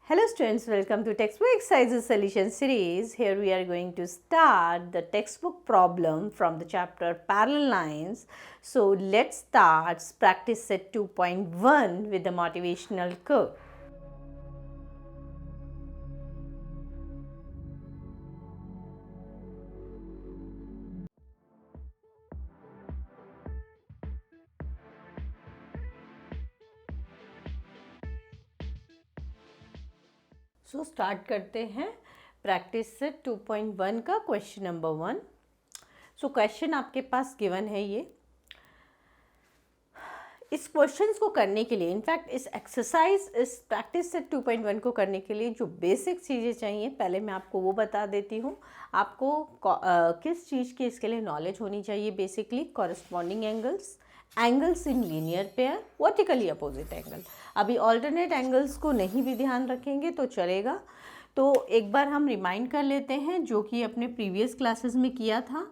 Hello students, welcome to textbook exercises solution series. Here we are going to start the textbook problem from the chapter parallel lines. So let's start practice set 2.1 with the motivational quote. So start करते हैं practice set 2.1 का question number 1. So question आपके पास given है ये. इस questions को करने के लिए, इनफैक्ट इस एक्सरसाइज, इस प्रैक्टिस सेट 2.1 को करने के लिए जो बेसिक चीज़ें चाहिए पहले मैं आपको वो बता देती हूँ. आपको किस चीज़ की इसके लिए नॉलेज होनी चाहिए. Basically corresponding angles in linear pair, vertically opposite angle. अभी ऑल्टरनेट एंगल्स को नहीं भी ध्यान रखेंगे तो चलेगा. तो एक बार हम रिमाइंड कर लेते हैं जो कि अपने प्रीवियस क्लासेस में किया था.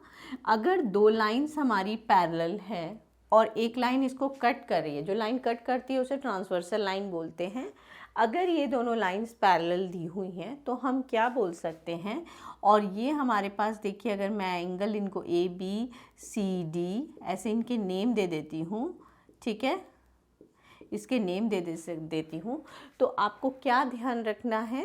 अगर दो लाइंस हमारी पैरेलल है और एक लाइन इसको कट कर रही है, जो लाइन कट करती है उसे ट्रांसवर्सल लाइन बोलते हैं. अगर ये दोनों लाइंस पैरेलल दी हुई हैं तो हम क्या बोल सकते हैं. और ये हमारे पास देखिए, अगर मैं एंगल इनको ए बी सी डी ऐसे इनके नेम दे देती हूँ, ठीक है, इसके नेम देती हूँ, तो आपको क्या ध्यान रखना है.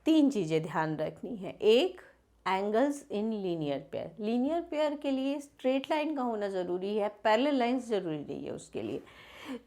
तीन चीज़ें ध्यान रखनी है. एक, angles in linear pair. Linear pair के लिए स्ट्रेट लाइन का होना ज़रूरी है, पैरेलल लाइंस ज़रूरी नहीं है उसके लिए.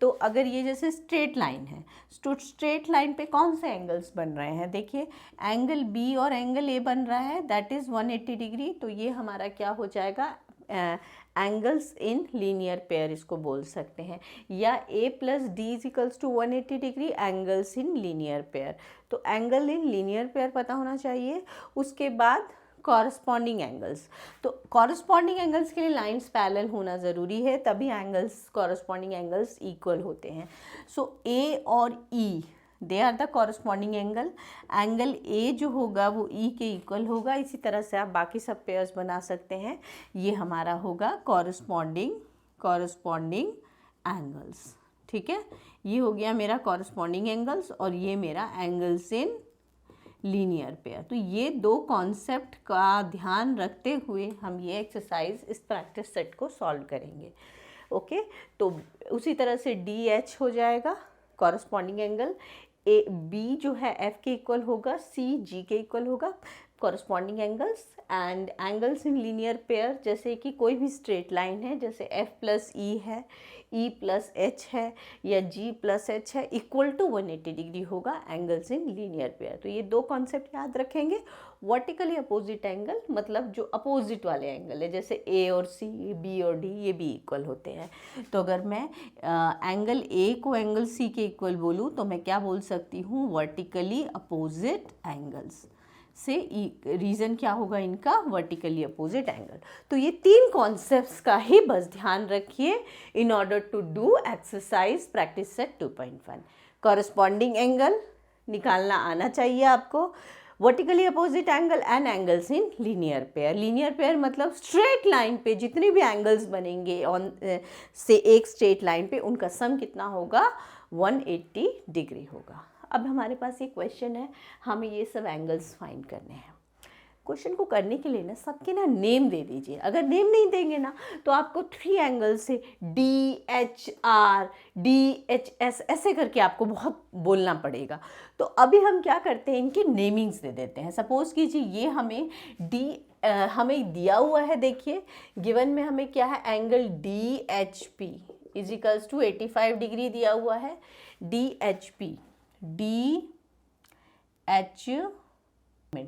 तो अगर ये जैसे स्ट्रेट लाइन है, स्ट्रेट लाइन पे कौन से एंगल्स बन रहे हैं. देखिए, एंगल बी और एंगल ए बन रहा है, दैट इज़ 180 डिग्री. तो ये हमारा क्या हो जाएगा, एंगल्स इन लीनियर पेयर इसको बोल सकते हैं. या a plus d is equals to 180 degree, angles in linear pair. तो एंगल इन लीनियर पेयर पता होना चाहिए. उसके बाद कॉरस्पॉन्डिंग एंगल्स. तो कॉरस्पॉन्डिंग एंगल्स के लिए लाइंस पैरेलल होना ज़रूरी है, तभी एंगल्स, कॉरस्पॉन्डिंग एंगल्स इक्वल होते हैं. सो ए और e, they are the corresponding angle. Angle a जो होगा वो ई के इक्वल होगा. इसी तरह से आप बाकी सब पेयर्स बना सकते हैं. ये हमारा होगा कॉरस्पॉन्डिंग एंगल्स. ठीक है, ये हो गया मेरा कॉरस्पॉन्डिंग एंगल्स और ये मेरा एंगल्स इन लीनियर पेयर. तो ये दो कॉन्सेप्ट का ध्यान रखते हुए हम ये एक्सरसाइज, इस प्रैक्टिस सेट को सॉल्व करेंगे. ओके, तो उसी तरह से डी एच हो जाएगा कॉरस्पॉन्डिंग एंगल. ए बी जो है एफ के इक्वल होगा, सी जी के इक्वल होगा, corresponding angles. And angles in linear pair, जैसे कि कोई भी स्ट्रेट लाइन है, जैसे एफ प्लस ई है, ई प्लस एच है, या जी प्लस एच है, इक्वल टू 180 डिग्री होगा एंगल्स इन लीनियर पेयर. तो ये दो कॉन्सेप्ट याद रखेंगे. वर्टिकली अपोजिट एंगल मतलब जो अपोजिट वाले एंगल है, जैसे ए और सी, बी और डी, ये भी इक्वल होते हैं. तो अगर मैं एंगल ए को एंगल सी के इक्वल बोलूँ तो मैं क्या बोल सकती हूँ, वर्टिकली अपोजिट एंगल्स. से रीज़न क्या होगा इनका, वर्टिकली अपोजिट एंगल. तो ये तीन कॉन्सेप्ट्स का ही बस ध्यान रखिए in order to do exercise practice set 2.1. Corresponding angle निकालना आना चाहिए आपको, vertically opposite angle and angles in linear pair. Linear pair मतलब स्ट्रेट लाइन पे जितने भी एंगल्स बनेंगे ऑन से एक स्ट्रेट लाइन पे, उनका सम कितना होगा, 180 डिग्री होगा. अब हमारे पास ये क्वेश्चन है, हमें ये सब एंगल्स फाइंड करने हैं. क्वेश्चन को करने के लिए ना सबके ना नेम दे दीजिए. अगर नेम नहीं देंगे ना तो आपको 3 एंगल से D H R, D H S ऐसे करके आपको बहुत बोलना पड़ेगा. तो अभी हम क्या करते हैं, इनकी नेमिंग्स दे देते हैं. सपोज कीजिए ये हमें दिया हुआ है. देखिए गिवन में हमें क्या है, angle D H P is equals to 85 degree दिया हुआ है. D H P, D H,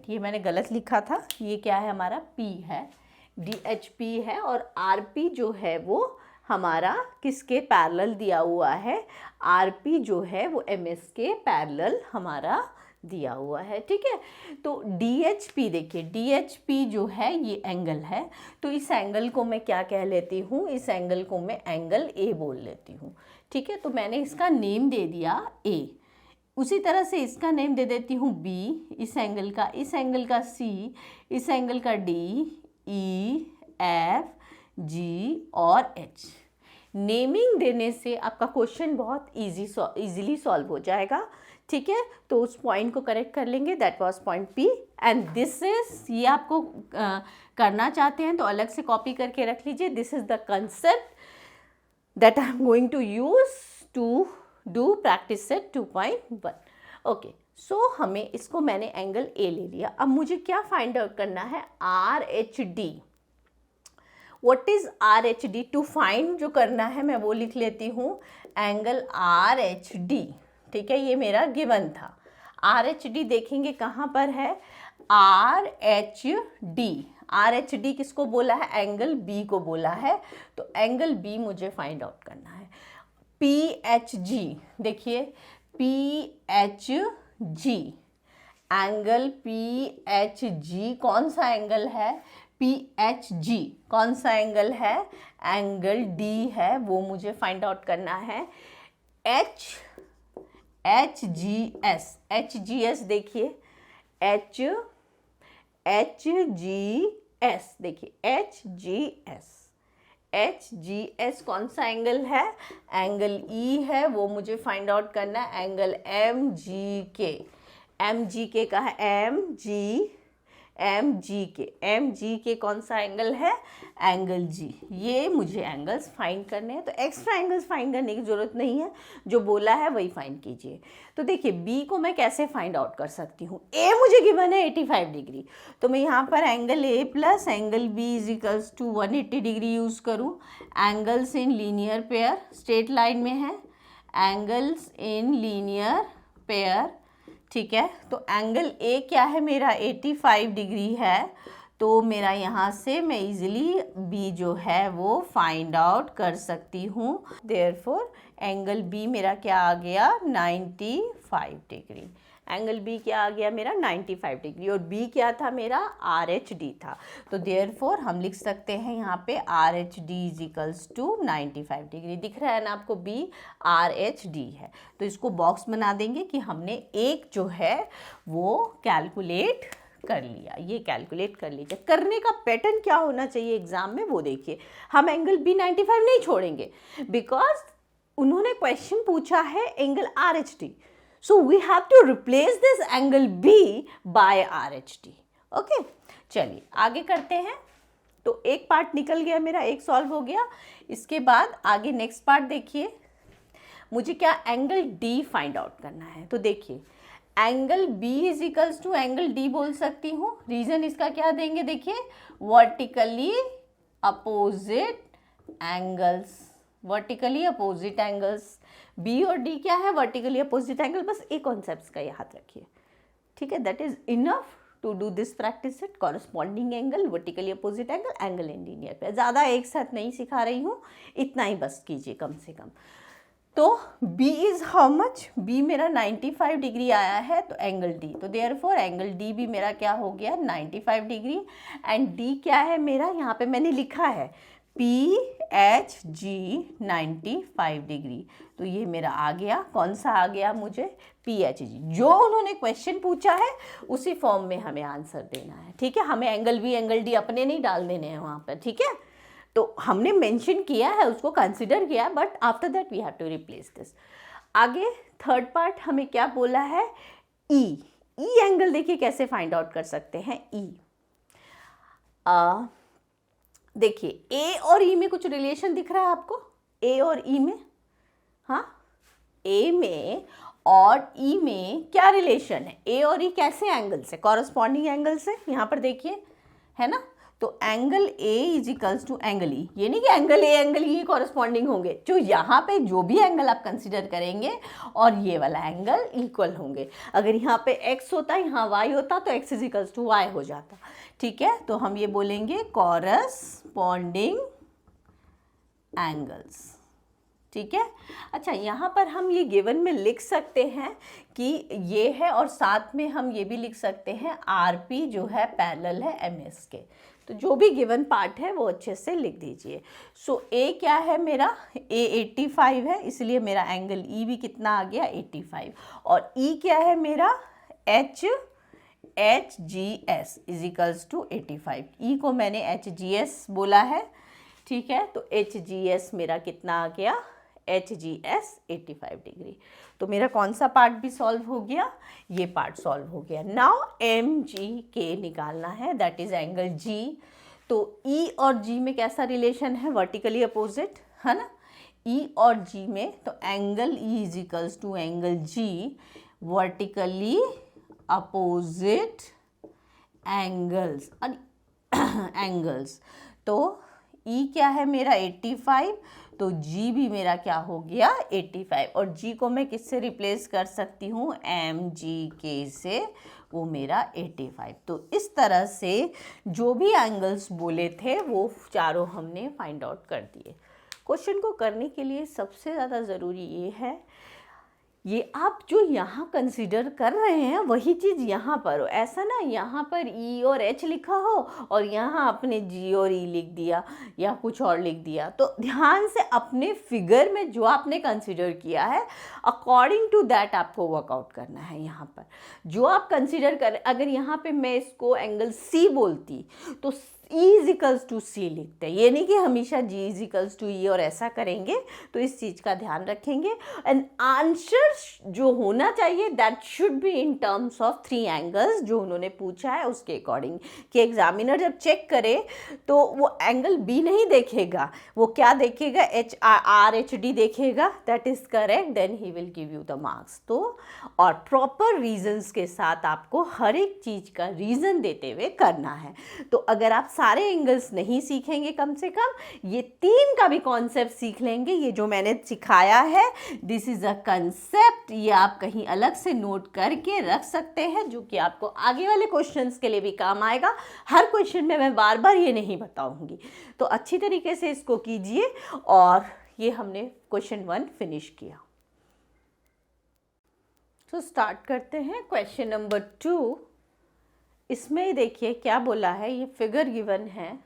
ये मैंने गलत लिखा था, ये क्या है हमारा, P है, डी एच पी है. और आर पी जो है वो हमारा किसके पैरेलल दिया हुआ है, आर पी जो है वो एम एस के पैरेलल हमारा दिया हुआ है. ठीक है, तो डी एच पी, देखिए डी एच पी जो है ये एंगल है. तो इस एंगल को मैं क्या कह लेती हूँ, इस एंगल को मैं एंगल ए बोल लेती हूँ. ठीक है, तो मैंने इसका नेम दे दिया ए. उसी तरह से इसका नेम दे देती हूँ बी, इस एंगल का सी, इस एंगल का डी, ई, एफ, जी और एच. नेमिंग देने से आपका क्वेश्चन बहुत इजीली सॉल्व हो जाएगा, ठीक है। तो उस पॉइंट को करेक्ट कर लेंगे, that was point P and this is, ये आपको करना चाहते हैं तो अलग से कॉपी करके रख लीजिए। This is the concept that I am going to use to do practice set 2.1। Okay, so हमें इसको मैंने एंगल ए ले लिया। अब मुझे क्या फाइंड आउट करना है, R H D. What is R H D? To find जो करना है मैं वो लिख लेती हूँ, एंगल आर एच डी, ठीक है। ये मेरा गिवन था। आर एच डी देखेंगे कहाँ पर है, R H D. Are H D किसको बोला है, एंगल बी को बोला है। तो एंगल बी मुझे फाइंड आउट करना है। पी एच जी, देखिए P H G, angle P H G कौन सा एंगल है, पी एच जी कौन सा एंगल है, एंगल डी है, वो मुझे फाइंड आउट करना है। एच जी एस देखिए, एच जी एस, देखिए एच जी एस कौन सा एंगल है, एंगल ई है, वो मुझे फाइंड आउट करना है। एंगल एम जी के का है, एम जी के कौन सा एंगल है, एंगल जी। ये मुझे एंगल्स फाइंड करने हैं, तो एक्स्ट्रा एंगल्स फाइंड करने की ज़रूरत नहीं है, जो बोला है वही फाइंड कीजिए। तो देखिए बी को मैं कैसे फाइंड आउट कर सकती हूँ, ए मुझे गिवन है 85 डिग्री, तो मैं यहाँ पर angle a plus angle b is equals to 180 degree use करूँ। Angles in linear pair straight line में है, एंगल्स इन लीनियर पेयर, ठीक है। तो एंगल ए क्या है मेरा, 85 डिग्री है, तो मेरा यहाँ से मैं इजीली बी जो है वो फाइंड आउट कर सकती हूँ। देयरफॉर एंगल बी मेरा क्या आ गया, 95 डिग्री। एंगल बी क्या आ गया मेरा, 95 डिग्री, और बी क्या था मेरा, आर एच डी था। तो देयरफॉर हम लिख सकते हैं यहाँ पे R H D is equals to 95 degree. दिख रहा है ना आपको, बी आर एच डी है। तो इसको बॉक्स बना देंगे कि हमने एक जो है वो कैलकुलेट कर लिया। ये कैलकुलेट कर लीजिए। करने का पैटर्न क्या होना चाहिए एग्जाम में वो देखिए। हम एंगल बी 95 नहीं छोड़ेंगे, बिकॉज उन्होंने क्वेश्चन पूछा है angle are H D, so we have to replace this angle B by RHD। Okay, चलिए आगे करते हैं। तो एक पार्ट निकल गया मेरा, एक सॉल्व हो गया। इसके बाद आगे नेक्स्ट पार्ट देखिए, मुझे क्या एंगल D फाइंड आउट करना है। तो देखिए angle B is equals to angle D बोल सकती हूँ। रीजन इसका क्या देंगे, देखिए vertically opposite angles, vertically opposite angles. B और डी क्या है, वर्टिकली अपोजिट एंगल। बस एक कॉन्सेप्ट का याद रखिए, ठीक है। That is enough to do this practice set. Corresponding angle, vertically opposite angle, angle in linear पे। ज़्यादा एक साथ नहीं सिखा रही हूँ, इतना ही बस कीजिए कम से कम। तो B is how much, B मेरा 95 डिग्री आया है, तो एंगल D, तो देयरफॉर एंगल D भी मेरा क्या हो गया, 95 डिग्री। एंड D क्या है मेरा, यहाँ पे मैंने लिखा है PHG 95 डिग्री। तो ये मेरा आ गया, कौन सा आ गया मुझे, PHG। जो उन्होंने क्वेश्चन पूछा है उसी फॉर्म में हमें आंसर देना है, ठीक है। हमें एंगल B एंगल D अपने नहीं डाल देने हैं वहाँ पर, ठीक है। तो हमने मेंशन किया है, उसको कंसिडर किया, but after that we have to replace this. आगे थर्ड पार्ट हमें क्या बोला है, ई एंगल देखिए कैसे फाइंड आउट कर सकते हैं। ई देखिए ए और ई में कुछ रिलेशन दिख रहा है आपको, ए और ई में, हाँ ए में और ई में क्या रिलेशन है, ए और ई कैसे एंगल से, कॉरस्पॉन्डिंग एंगल से। यहाँ पर देखिए है ना, तो angle A is equals to angle E. ये नहीं कि angle A angle E corresponding होंगे, जो यहाँ पे जो भी एंगल आप कंसिडर करेंगे और ये वाला एंगल इक्वल होंगे। अगर यहाँ पे x होता, यहाँ y होता, तो x is equals to y हो जाता, ठीक है। तो हम ये बोलेंगे कॉरस्पॉन्डिंग एंगल्स, ठीक है। अच्छा, यहाँ पर हम ये गिवन में लिख सकते हैं कि ये है, और साथ में हम ये भी लिख सकते हैं RP जो है पैरेलल है MS के। तो जो भी गिवन पार्ट है वो अच्छे से लिख दीजिए। सो A क्या है मेरा, A 85 है, इसलिए मेरा एंगल E भी कितना आ गया, 85। और E क्या है मेरा, HGS is equals to 85। E को मैंने HGS बोला है, ठीक है, तो HGS मेरा कितना आ गया, HGS 85 डिग्री। तो मेरा कौन सा पार्ट भी सॉल्व हो गया, ये पार्ट सॉल्व हो गया। नाउ MGK निकालना है, दैट इज एंगल G। तो E और G में कैसा रिलेशन है, वर्टिकली अपोजिट है ना, E और G में, तो angle E is equals to angle G vertically opposite angles angles. तो E क्या है मेरा 85, तो G भी मेरा क्या हो गया 85, और G को मैं किससे रिप्लेस कर सकती हूँ, MGK से, वो मेरा 85। तो इस तरह से जो भी एंगल्स बोले थे वो चारों हमने फाइंड आउट कर दिए। क्वेश्चन को करने के लिए सबसे ज़्यादा ज़रूरी ये है, ये आप जो यहाँ कंसीडर कर रहे हैं वही चीज़ यहाँ पर हो। ऐसा ना यहाँ पर E और H लिखा हो और यहाँ आपने G और E लिख दिया या कुछ और लिख दिया। तो ध्यान से अपने फिगर में जो आपने कंसीडर किया है अकॉर्डिंग टू दैट आपको वर्कआउट करना है। यहाँ पर जो आप कंसीडर कर, अगर यहाँ पे मैं इसको एंगल C बोलती तो E is equals to C लिखते हैं, ये नहीं कि हमेशा G is equals to E और ऐसा करेंगे। तो इस चीज़ का ध्यान रखेंगे। एंड आंसर जो होना चाहिए that should be in terms of 3 angles जो उन्होंने पूछा है उसके अकॉर्डिंग, कि एग्जामिनर जब चेक करे तो वो एंगल B नहीं देखेगा, वो क्या देखेगा, RHD देखेगा, that is correct, then he will give you the marks. तो और प्रॉपर रीजंस के साथ आपको हर एक चीज़ का रीज़न देते हुए करना है। तो अगर आप सारे एंगल्स नहीं सीखेंगे, कम से कम ये 3 का भी कॉन्सेप्ट सीख लेंगे। ये जो मैंने सिखाया है दिस इज़ अ कंसेप्ट, ये आप कहीं अलग से नोट करके रख सकते हैं जो कि आपको आगे वाले क्वेश्चंस के लिए भी काम आएगा। हर क्वेश्चन में मैं बार बार ये नहीं बताऊंगी, तो अच्छी तरीके से इसको कीजिए। और ये हमने क्वेश्चन 1 फिनिश किया। तो स्टार्ट करते हैं क्वेश्चन नंबर 2। इसमें देखिए क्या बोला है, ये फिगर गिवन है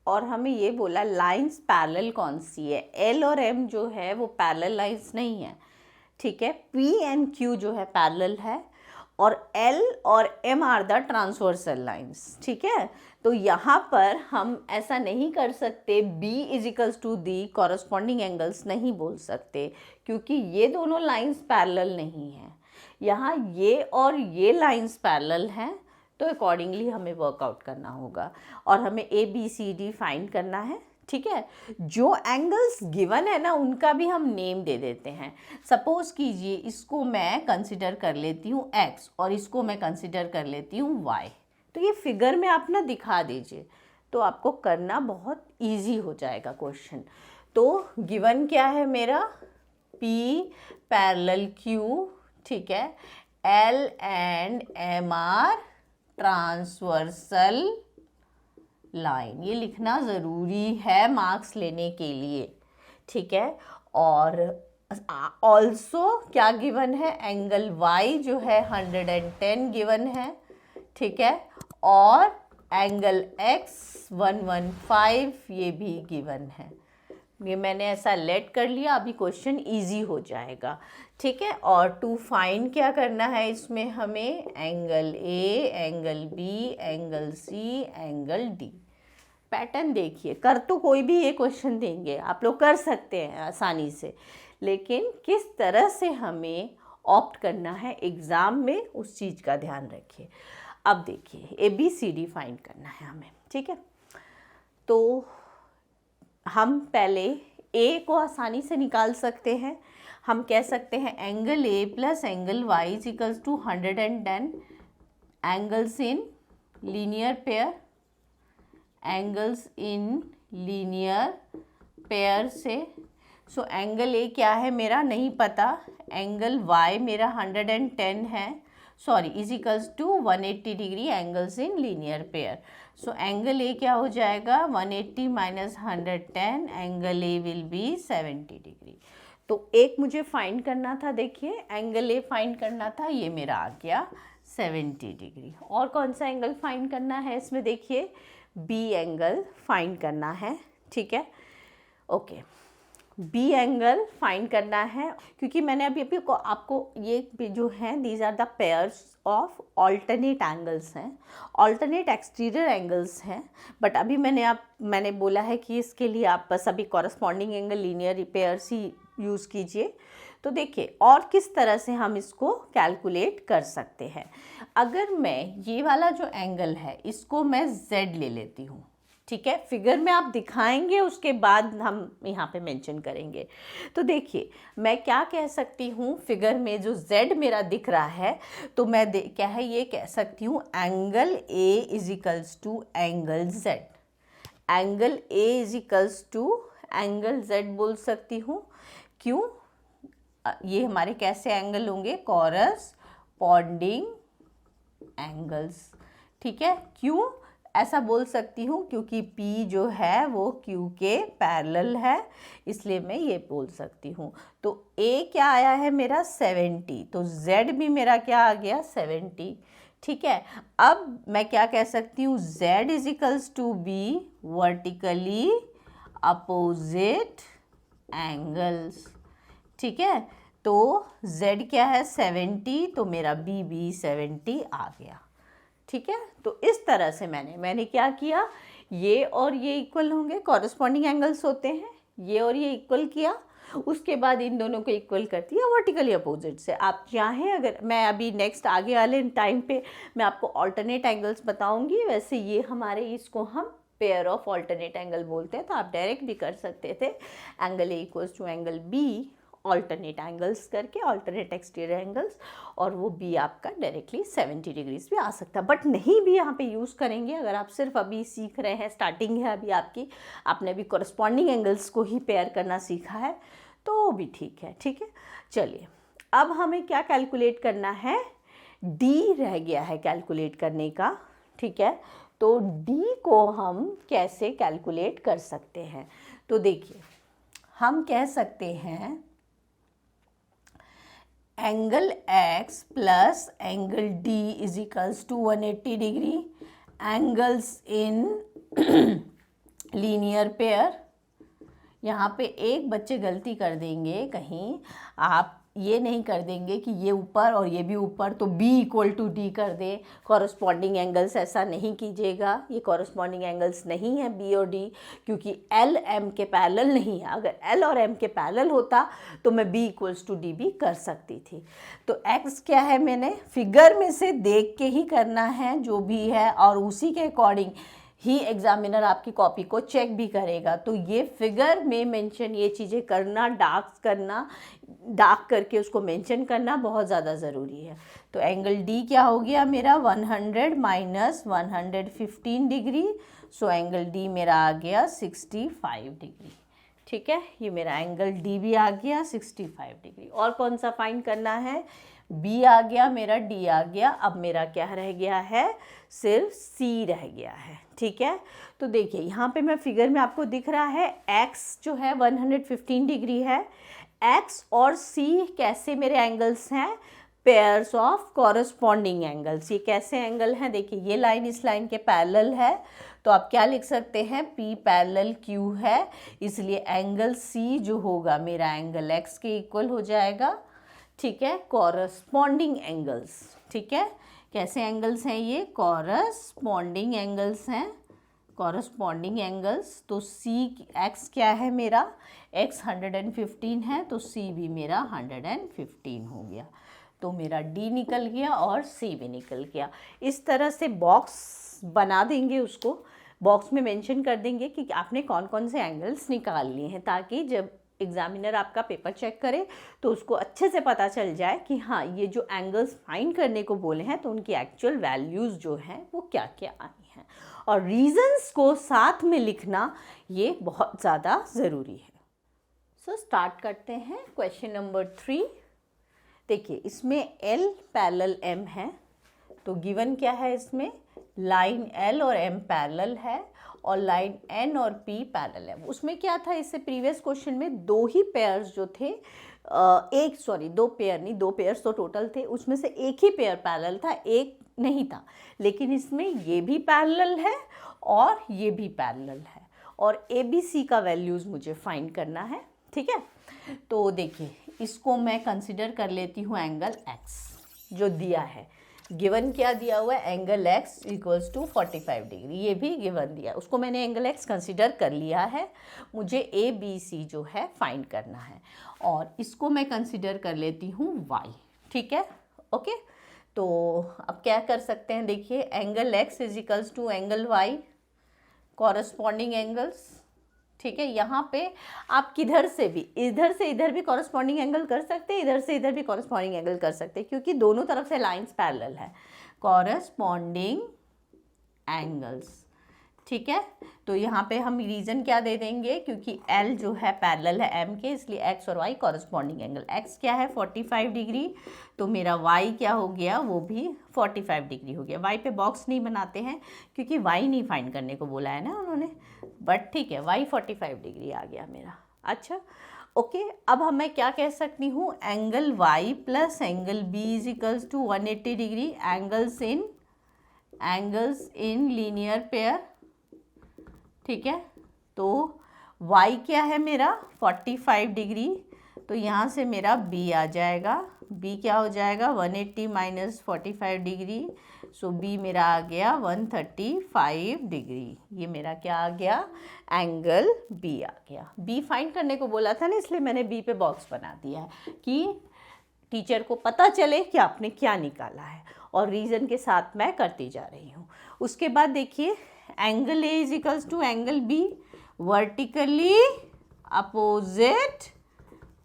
और हमें ये बोला लाइंस पैरेलल कौन सी है। L और M जो है वो पैरेलल लाइंस नहीं है, ठीक है। P एंड Q जो है पैरेलल है और L और M are the transversal lines, ठीक है। तो यहाँ पर हम ऐसा नहीं कर सकते B is equals to D corresponding angles नहीं बोल सकते, क्योंकि ये दोनों लाइंस पैरेलल नहीं हैं। यहाँ ये और ये लाइंस पैरेलल हैं, तो अकॉर्डिंगली हमें वर्कआउट करना होगा और हमें ABCD फाइंड करना है, ठीक है। जो एंगल्स गिवन है ना उनका भी हम नेम दे देते हैं। सपोज कीजिए इसको मैं कंसिडर कर लेती हूँ X और इसको मैं कंसिडर कर लेती हूँ Y। तो ये फिगर में आप ना दिखा दीजिए, तो आपको करना बहुत ईजी हो जाएगा क्वेश्चन। तो गिवन क्या है मेरा, P पैरेलल Q, ठीक है, L and M are transversal line. ये लिखना ज़रूरी है मार्क्स लेने के लिए, ठीक है। और ऑल्सो क्या गिवन है, एंगल Y जो है 110 गिवन है, ठीक है, और एंगल X 115 ये भी गिवन है। ये मैंने ऐसा लेट कर लिया, अभी क्वेश्चन इजी हो जाएगा, ठीक है। और टू फाइंड क्या करना है इसमें हमें, angle A, angle B, angle C, angle D। Pattern देखिए, कर तो कोई भी ये क्वेश्चन देंगे, आप लोग कर सकते हैं आसानी से, लेकिन किस तरह से हमें ऑप्ट करना है एग्ज़ाम में उस चीज़ का ध्यान रखिए। अब देखिए ABCD फाइंड करना है हमें, ठीक है। तो हम पहले A को आसानी से निकाल सकते हैं। हम कह सकते हैं angle A plus angle Y is equals to 110 angles in linear pair, angles in linear pair से। सो एंगल A क्या है मेरा नहीं पता, एंगल Y मेरा 110 है, sorry is equals to 180 degree angles in linear pair. So angle A क्या हो जाएगा, 180 minus 110, angle A will be 70 degree. तो एक मुझे फाइंड करना था, देखिए एंगल A फाइंड करना था, ये मेरा आ गया 70 डिग्री। और कौन सा एंगल फाइंड करना है इसमें, देखिए B एंगल फाइंड करना है, ठीक है। ओके, बी एंगल फाइंड करना है, क्योंकि मैंने अभी आपको ये जो हैं these are the pairs of alternate angles हैं, ऑल्टरनेट एक्सटीरियर एंगल्स हैं। बट अभी मैंने बोला है कि इसके लिए आप बस अभी कॉरस्पॉन्डिंग एंगल लीनियर पेयर्स ही यूज़ कीजिए। तो देखिए और किस तरह से हम इसको कैलकुलेट कर सकते हैं। अगर मैं ये वाला जो एंगल है इसको मैं z ले लेती हूँ, ठीक है, फिगर में आप दिखाएंगे उसके बाद हम यहाँ पे मेंशन करेंगे। तो देखिए मैं क्या कह सकती हूँ, फिगर में जो z मेरा दिख रहा है तो मैं क्या है ये कह सकती हूँ angle A is equals to angle Z। Angle A is equals to angle Z बोल सकती हूँ। क्यों? ये हमारे कैसे एंगल होंगे? कॉरस्पॉन्डिंग एंगल्स, ठीक है। क्यों ऐसा बोल सकती हूँ? क्योंकि P जो है वो Q के पैरेलल है, इसलिए मैं ये बोल सकती हूँ। तो A क्या आया है मेरा 70, तो Z भी मेरा क्या आ गया 70, ठीक है। अब मैं क्या कह सकती हूँ, Z is equals to B vertically opposite angles, ठीक है। तो Z क्या है 70, तो मेरा B भी 70 आ गया, ठीक है। तो इस तरह से मैंने क्या किया, ये और ये इक्वल होंगे, कॉरस्पॉन्डिंग एंगल्स होते हैं, ये और ये इक्वल किया, उसके बाद इन दोनों को इक्वल कर दिया वर्टिकली अपोजिट से। आप चाहें, अगर मैं अभी नेक्स्ट आगे वाले टाइम पे मैं आपको ऑल्टरनेट एंगल्स बताऊंगी, वैसे ये हमारे इसको हम पेयर ऑफ ऑल्टरनेट एंगल बोलते हैं, तो आप डायरेक्ट भी कर सकते थे angle A equals to angle B alternate angles करके, ऑल्टरनेट एक्सटीरियर एंगल्स, और वो बी आपका डायरेक्टली 70 डिग्रीज भी आ सकता है। बट नहीं भी यहाँ पे यूज़ करेंगे, अगर आप सिर्फ अभी सीख रहे हैं, स्टार्टिंग है अभी आपकी, आपने अभी कॉरस्पॉन्डिंग एंगल्स को ही पेयर करना सीखा है, तो भी ठीक है, ठीक है। चलिए अब हमें क्या कैलकुलेट करना है, डी रह गया है कैलकुलेट करने का, ठीक है। तो डी को हम कैसे कैलकुलेट कर सकते हैं? तो देखिए हम कह सकते हैं angle x plus angle d is equals to 180 degree, angles in linear pair. यहाँ पे एक बच्चे गलती कर देंगे, कहीं आप ये नहीं कर देंगे कि ये ऊपर और ये भी ऊपर तो b इक्वल टू डी कर दें, कॉरस्पॉन्डिंग एंगल्स, ऐसा नहीं कीजिएगा। ये कॉरस्पॉन्डिंग एंगल्स नहीं है b और d, क्योंकि l m के पैरेलल नहीं है। अगर l और m के पैरेलल होता तो मैं b इक्वल्स टू डी भी कर सकती थी। तो x क्या है, मैंने फिगर में से देख के ही करना है जो भी है, और उसी के अकॉर्डिंग ही एग्जामिनर आपकी कॉपी को चेक भी करेगा। तो ये फिगर में मेंशन ये चीज़ें करना, डार्क करके उसको मेंशन करना बहुत ज़्यादा ज़रूरी है। तो एंगल डी क्या हो गया मेरा 100 minus 115 degree, so angle D मेरा आ गया 65 डिग्री, ठीक है। ये मेरा एंगल डी भी आ गया 65 डिग्री। और कौन सा फाइंड करना है? बी आ गया मेरा, डी आ गया, अब मेरा क्या रह गया है, सिर्फ सी रह गया है, ठीक है। तो देखिए यहाँ पे मैं फिगर में आपको दिख रहा है x जो है 115 डिग्री है, x और c कैसे मेरे एंगल्स हैं, पेयर्स ऑफ कॉरस्पॉन्डिंग एंगल्स। ये कैसे एंगल हैं, देखिए ये लाइन इस लाइन के पैरेलल है, तो आप क्या लिख सकते हैं, p पैरेलल q है, इसलिए एंगल c जो होगा मेरा एंगल x के इक्वल हो जाएगा, ठीक है। कॉरस्पॉन्डिंग एंगल्स, ठीक है, कैसे एंगल्स हैं ये, कॉरस्पॉन्डिंग एंगल्स हैं, कॉरस्पॉन्डिंग एंगल्स। तो सी एक्स क्या है मेरा, x 115 है, तो सी भी मेरा 115 हो गया। तो मेरा डी निकल गया और सी भी निकल गया। इस तरह से बॉक्स बना देंगे, उसको बॉक्स में मेंशन कर देंगे कि आपने कौन कौन से एंगल्स निकाल लिए हैं, ताकि जब एग्जामिनर आपका पेपर चेक करे तो उसको अच्छे से पता चल जाए कि हाँ ये जो एंगल्स फाइंड करने को बोले हैं तो उनकी एक्चुअल वैल्यूज़ जो हैं वो क्या क्या आई हैं, और रीजंस को साथ में लिखना ये बहुत ज़्यादा ज़रूरी है। सो स्टार्ट करते हैं क्वेश्चन नंबर 3। देखिए इसमें L पैरेलल M है, तो गिवन क्या है, इसमें लाइन L और M पैरेलल है और लाइन N और P पैरेलल है। उसमें क्या था, इससे प्रीवियस क्वेश्चन में दो ही पेयर्स जो थे, दो पेयर नहीं, दो पेयर्स तो टोटल थे, उसमें से एक ही पेयर पैरेलल था, एक नहीं था। लेकिन इसमें ये भी पैरेलल है और ये भी पैरेलल है, और ABC का वैल्यूज़ मुझे फाइंड करना है। ठीक है। तो देखिए इसको मैं कंसिडर कर लेती हूँ एंगल एक्स जो दिया है, गिवन क्या दिया हुआ है, angle X equals to 45 degree, ये भी गिवन दिया, उसको मैंने एंगल एक्स कंसिडर कर लिया है। मुझे ए बी सी जो है फाइंड करना है, और इसको मैं कंसिडर कर लेती हूँ वाई, ठीक है, ओके। तो अब क्या कर सकते हैं, देखिए angle X is equals to angle Y, corresponding angles, ठीक है। यहाँ पे आप किधर से भी, इधर से इधर भी कॉरस्पॉन्डिंग एंगल कर सकते हैं, इधर से इधर भी कॉरस्पॉन्डिंग एंगल कर सकते हैं, क्योंकि दोनों तरफ से लाइंस पैरेलल है, कॉरस्पॉन्डिंग एंगल्स, ठीक है। तो यहाँ पे हम रीज़न क्या दे देंगे, क्योंकि L जो है पैरेलल है M के, इसलिए X और Y कॉरस्पॉन्डिंग एंगल, X क्या है 45 डिग्री, तो मेरा Y क्या हो गया, वो भी 45 डिग्री हो गया। Y पे बॉक्स नहीं बनाते हैं क्योंकि Y नहीं फाइंड करने को बोला है ना उन्होंने, बट ठीक है Y 45 डिग्री आ गया मेरा। अच्छा ओके, अब हम मैं क्या कह सकती हूँ, angle Y plus angle B is equals to 180 degree, angles in linear pair, ठीक है। तो y क्या है मेरा 45 डिग्री, तो यहाँ से मेरा b आ जाएगा, b क्या हो जाएगा 180 माइनस 45 डिग्री, सो b मेरा आ गया 135 डिग्री, ये मेरा क्या आ गया, एंगल b आ गया। b फाइंड करने को बोला था ना, इसलिए मैंने b पे बॉक्स बना दिया है कि टीचर को पता चले कि आपने क्या निकाला है, और रीज़न के साथ मैं करती जा रही हूँ। उसके बाद देखिए angle A is equals to angle B, vertically opposite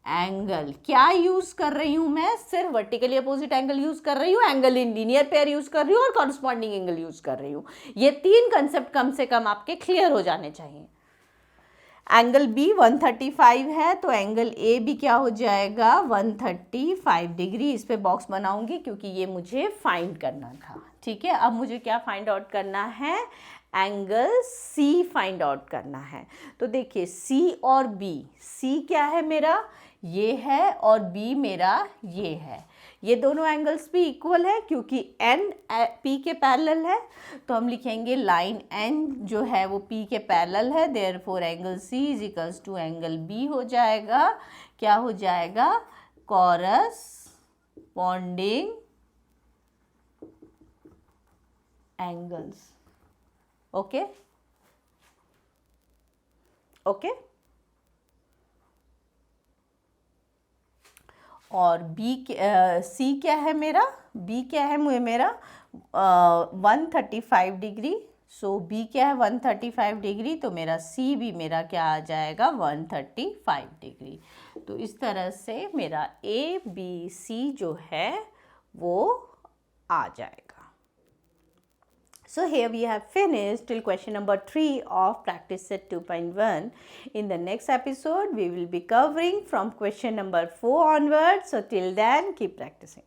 angle, क्या यूज़ कर रही हूँ मैं, सिर्फ वर्टिकली अपोजिट एंगल यूज़ कर रही हूँ, angle in linear pair use कर रही हूँ, और कॉरस्पॉन्डिंग एंगल यूज़ कर रही हूँ। ये तीन कंसेप्ट कम से कम आपके क्लियर हो जाने चाहिए। एंगल बी 135 है, तो एंगल ए भी क्या हो जाएगा 135 डिग्री, इस पे बॉक्स बनाऊंगी क्योंकि ये मुझे फाइंड करना था, ठीक है। अब मुझे क्या फाइंड आउट करना है, एंगल सी फाइंड आउट करना है। तो देखिए सी और बी, सी क्या है मेरा ये है, और बी मेरा ये है, ये दोनों एंगल्स भी इक्वल है क्योंकि n p के पैरेलल है, तो हम लिखेंगे लाइन n जो है वो p के पैरेलल है, therefore angle c is equals to angle b हो जाएगा, क्या हो जाएगा, कॉरस्पॉन्डिंग एंगल्स, ओके ओके। और सी क्या है मेरा, बी क्या है मेरा 135 डिग्री, सो बी क्या है 135 डिग्री, तो मेरा सी भी मेरा क्या आ जाएगा 135 डिग्री। तो इस तरह से मेरा ए बी सी जो है वो आ जाएगा। So here we have finished till question number 3 of practice set 2.1. In the next episode, we will be covering from question number 4 onwards. So till then, keep practicing.